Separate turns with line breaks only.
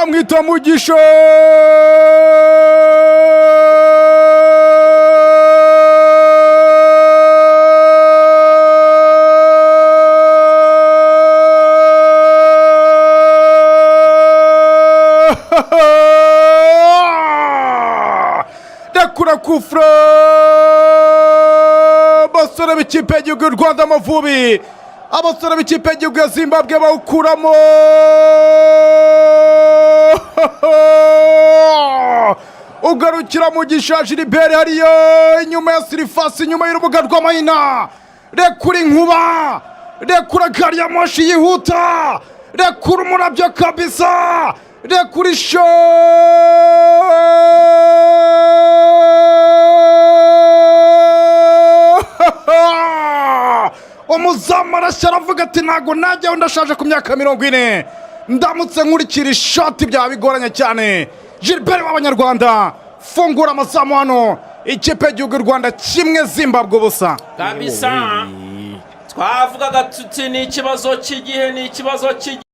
bamwita Mugisha dakura kufra abasore b'ikipe y'igihugu y'u Rwanda Amavubi, abasore b'ikipe y'igihugu ya Zimbabwe bawukuramo ugarukira Mugisha Gilbert hariyo inyuma ya Sirifasi, inyuma y'urubuga rw'amahina, rekura inkuba, rekura gari ya moshi yihuta, rekura umurabyo kabisa, rekura isho umuzamu arashya aravuga ati ntago najyaho ndashaje ku myaka 40, ndamutse nkurikira ishoti byaba bigoranye cyane. Gilbert w'Abanyarwanda fungura amazamu hano, ikipe y'igihugu y'u Rwanda kimwe Zimbabwe ubusa
kabisa. Twavugaga tuti ni ikibazo cy'igihe, ni ikibazo cy'igihe.